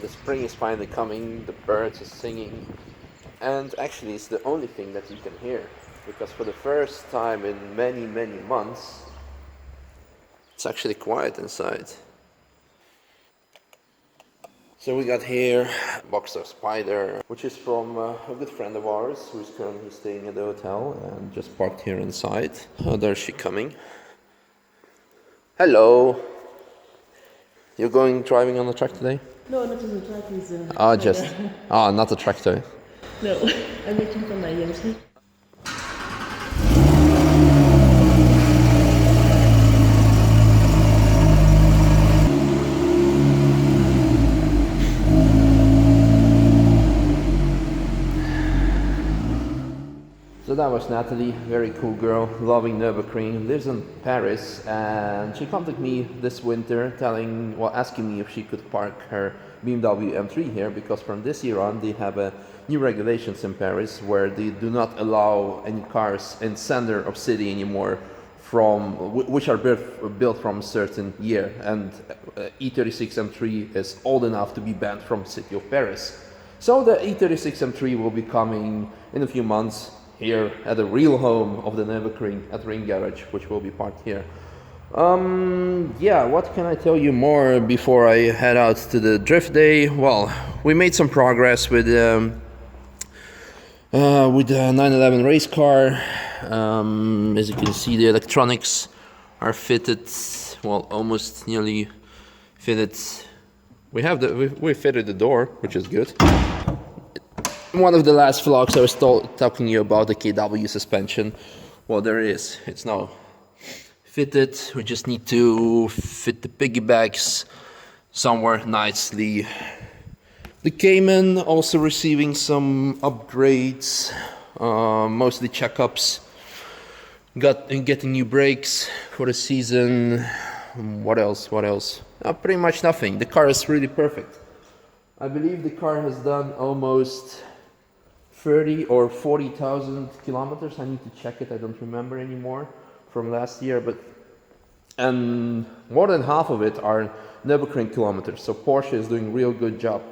the spring is finally coming, the birds are singing, and actually it's the only thing that you can hear, because for the first time in many, many months, it's actually quiet inside. So we got here Boxer Spider, which is from a good friend of ours who is currently staying at the hotel and just parked here inside. Oh, there's she coming. Hello. You're going driving on the track today? No, not on the track. Is not a tractor. No, I'm waiting for my youngster. So that was Natalie, very cool girl, loving Nürburgring, lives in Paris, and she contacted me this winter asking me if she could park her BMW M3 here, because from this year on they have new regulations in Paris where they do not allow any cars in center of city anymore which are built from a certain year, and E36 M3 is old enough to be banned from city of Paris. So the E36 M3 will be coming in a few months here at the real home of the Nürburgring at Ring Garage, which will be parked here. What can I tell you more before I head out to the drift day? Well, we made some progress with the 911 race car. As you can see, the electronics are fitted, well, almost nearly fitted. We fitted the door, which is good. One of the last vlogs I was talking to you about the KW suspension. Well, there it is. It's now fitted. We just need to fit the piggybacks somewhere nicely. The Cayman also receiving some upgrades, mostly checkups. Getting new brakes for the season. What else? Pretty much nothing. The car is really perfect. I believe the car has done almost 30 or 40,000 kilometers. I need to check it, I don't remember anymore, from last year, and more than half of it are Nürburgring kilometers, so Porsche is doing a real good job.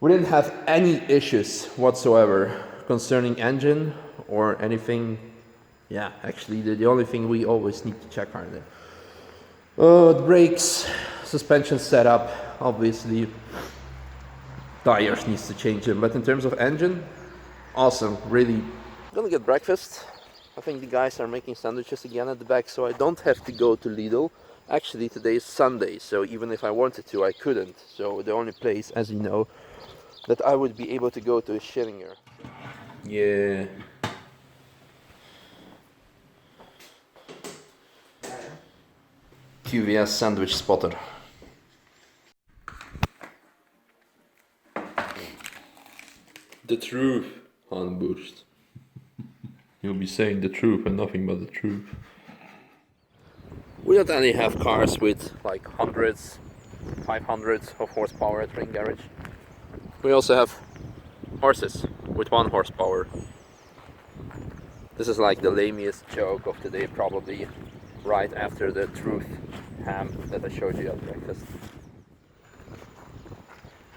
We didn't have any issues whatsoever concerning engine or anything. Yeah, actually the only thing we always need to check are the brakes, suspension setup, obviously tires needs to change them, but in terms of engine, awesome, really. I'm gonna get breakfast. I think the guys are making sandwiches again at the back, so I don't have to go to Lidl. Actually, today is Sunday, so even if I wanted to, I couldn't. So the only place, as you know, that I would be able to go to is Schillinger. Yeah. QVS sandwich spotter. The truth, Hanburst. You'll be saying the truth and nothing but the truth. We don't only have cars with like hundreds, 500s of horsepower at Ring Garage. We also have horses with 1 horsepower. This is like the lamiest joke of the day, probably right after the truth ham that I showed you at breakfast.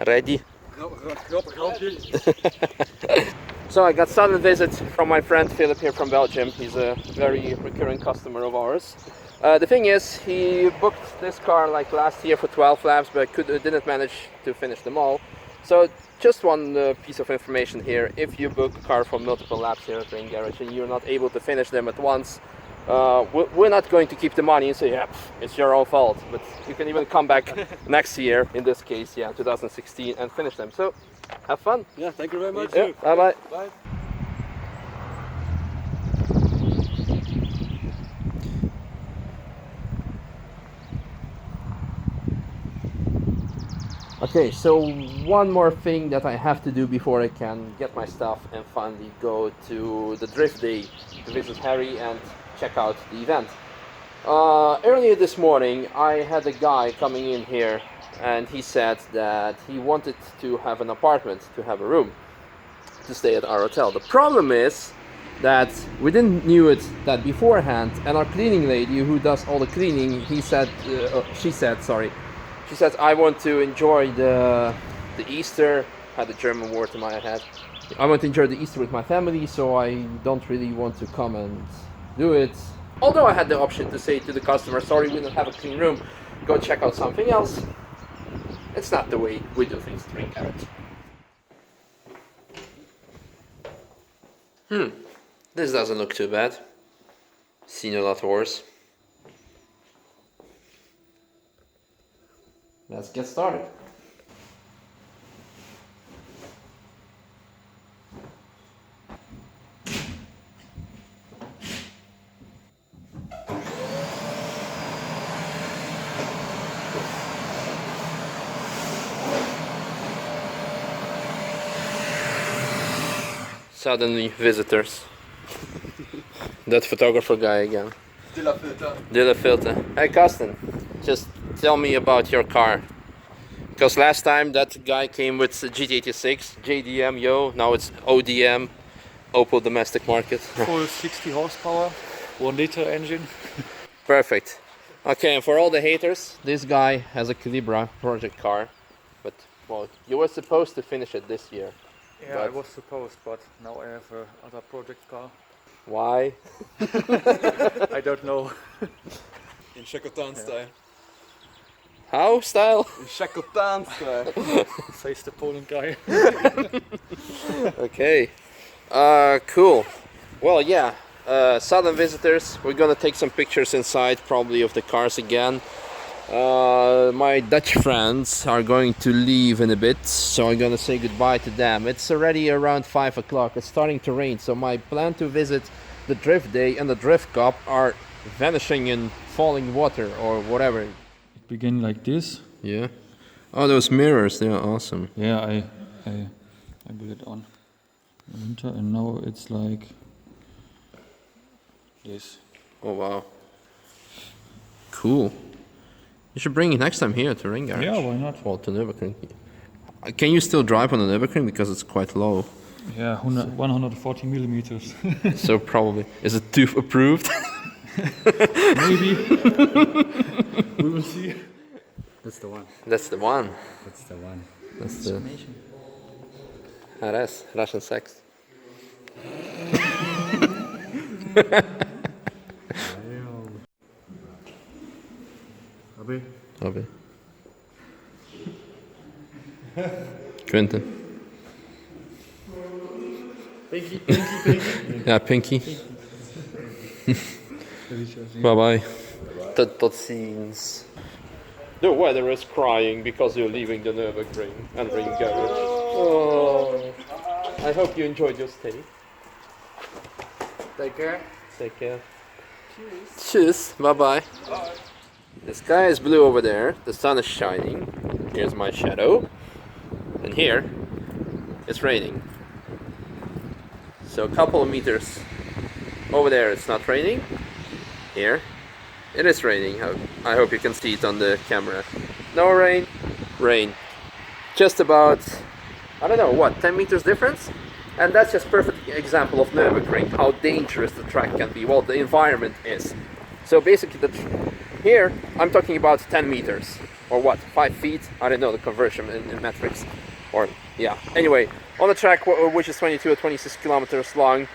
Ready? So I got sudden visit from my friend Philip here from Belgium. He's a very recurring customer of ours. The thing is, he booked this car like last year for 12 laps, but didn't manage to finish them all. So just one piece of information here: if you book a car for multiple laps here at Ring Garage and you're not able to finish them at once, we're not going to keep the money and say, yeah, it's your own fault. But you can even come back next year, in this case, 2016, and finish them. So have fun. Yeah, thank you very much. Yeah, bye-bye. Bye. Okay, so one more thing that I have to do before I can get my stuff and finally go to the drift day to visit Harry and check out the event. Earlier this morning I had a guy coming in here and he said that he wanted to have an apartment, to have a room to stay at our hotel. The problem is that we didn't knew it that beforehand, and our cleaning lady who does all the cleaning, she said I want to enjoy the the Easter, had the German word in my head. I want to enjoy the Easter with my family, so I don't really want to come and do it. Although I had the option to say to the customer, sorry, we don't have a clean room, go check out something else. It's not the way we do things, 3 carats. This doesn't look too bad. Seen a lot worse. Let's get started. Suddenly visitors. That photographer guy again. De la Filter. Hey Karsten, just tell me about your car. Because last time that guy came with GT86, JDM, yo, now it's ODM, Opel domestic market. Full 60 horsepower, 1 liter engine. Perfect. Okay, and for all the haters, this guy has a Calibra project car. But, well, you were supposed to finish it this year. Yeah, I was supposed, but now I have another project car. Why? I don't know. In Charoudin style. How style? In Charoudin style. Says the Poland guy. Okay. Cool. Well, yeah. Southern visitors. We're gonna take some pictures inside, probably of the cars again. My Dutch friends are going to leave in a bit, so I'm gonna say goodbye to them. It's already around 5 o'clock. It's starting to rain, so my plan to visit the Drift Day and the Drift Cup are vanishing in falling water or whatever. It began like this. Yeah. Oh, those mirrors, they're awesome. Yeah, I put it on in winter, and now it's like this. Oh wow. Cool. You should bring it next time here to Ring Garage. Yeah, why not? Well, to Nürburgring. Can you still drive on the Nürburgring because it's quite low? Yeah, 140 millimeters. So probably. Is it TÜV approved? Maybe. We will see. That's the one. That's the one. That's the one. That's the RS, Russian sex. Abi. Quentin. Pinky. Yeah, Pinky. Bye bye. Tot ziens. The weather is crying because you're leaving the Nürburgring and Ring Garage. Oh. I hope you enjoyed your stay. Take care. Take care. Cheers. Bye bye. The sky is blue over there. The sun is shining. Here's my shadow. And here it's raining. So a couple of meters over there it's not raining. Here it is raining. I hope you can see it on the camera. No rain. Rain. Just about, I don't know, what, 10 meters difference? And that's just perfect example of Nürburgring, how dangerous the track can be, well, the environment is. So basically, here, I'm talking about 10 meters, or what, 5 feet? I don't know the conversion in metrics, or, yeah. Anyway, on the track, which is 22 or 26 kilometers long,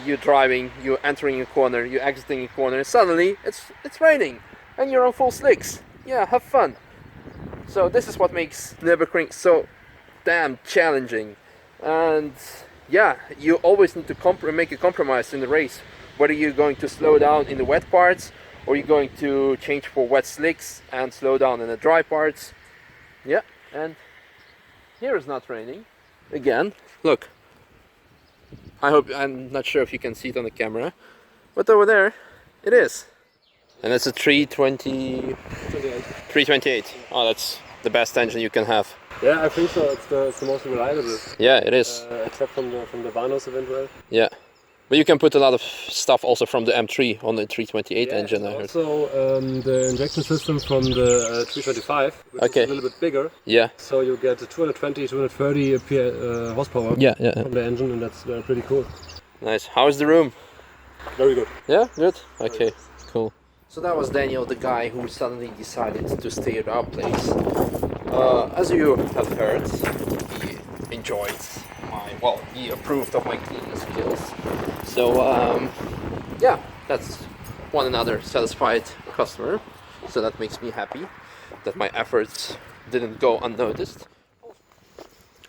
you're driving, you're entering a corner, you're exiting a corner, and suddenly, it's raining, and you're on full slicks. Yeah, have fun. So this is what makes Nürburgring so damn challenging. And yeah, you always need to make a compromise in the race, whether you're going to slow down in the wet parts or you're going to change for wet slicks and slow down in the dry parts. Yeah, and here is not raining again. Look, I'm not sure if you can see it on the camera, but over there it is, and it's a 328. Oh, that's the best engine you can have. Yeah, I think so. It's the most reliable. Yeah, it is. Except from the Vanos eventually. Yeah, but you can put a lot of stuff also from the M3 on the 328 engine. I heard. Also, the injection system from the 325, which Okay. is a little bit bigger. Yeah. So you get 220, 230 horsepower Yeah. from the engine, and that's pretty cool. Nice. How's the room? Very good. Yeah, good. Okay, cool. So that was Daniel, the guy who suddenly decided to stay at our place. As you have heard, he enjoyed he approved of my cleaning skills. So, yeah, that's one another satisfied customer. So that makes me happy that my efforts didn't go unnoticed.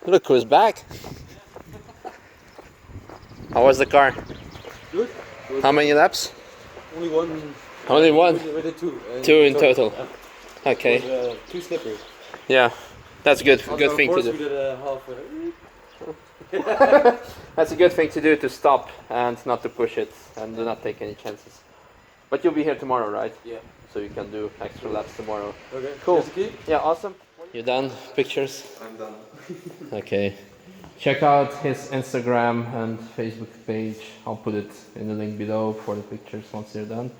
Look who's back. How was the car? Good. How many laps? Only one. Only one? With the two. Two in total. Okay. Too slippery. Yeah, that's good. Also, Good thing of to course, do. we did a half. That's a good thing to do, to stop and not to push it and do not take any chances. But you'll be here tomorrow, right? Yeah. So you can do extra laps tomorrow. Okay. Cool. Here's the key. Yeah, awesome. You done? Pictures? I'm done. Okay. Check out his Instagram and Facebook page. I'll put it in the link below for the pictures once they're done.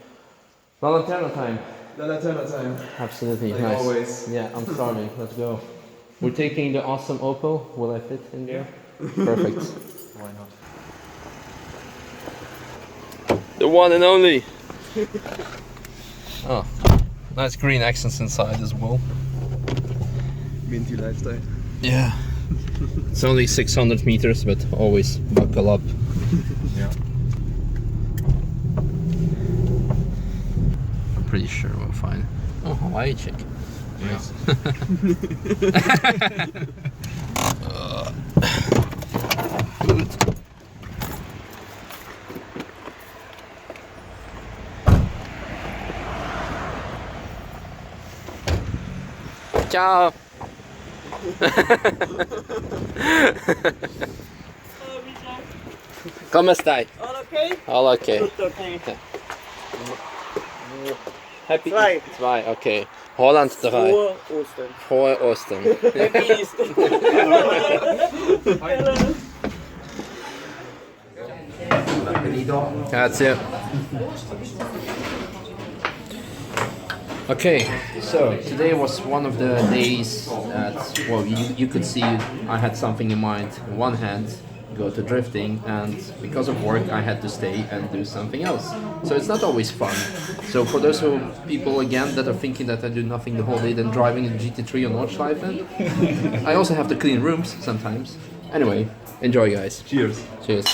La Lanterna time. La Lanterna time. Absolutely, Like nice. always. Yeah, I'm starving. Let's go. We're taking the awesome Opel. Will I fit in there? Perfect. Why not? The one and only. Oh, nice green accents inside as well. Minty lifestyle. Yeah. It's only 600 meters, but always buckle up. Yeah. I'm pretty sure we'll find. Oh, Hawaii chick. Nice. Good. Ciao. Come stai? All okay? All okay. Tutto okay. Happy? Zwei. Zwei, okay. Holland 3. Frohe Ostern. Frohe Ostern. Happy Easter. Grazie. Okay, so today was one of the days that, well, you could see I had something in mind. On one hand, go to drifting, and because of work I had to stay and do something else. So it's not always fun. So for those people again that are thinking that I do nothing the whole day than driving a GT3 on Nordschleife, I also have to clean rooms sometimes. Anyway, enjoy guys. Cheers. Cheers.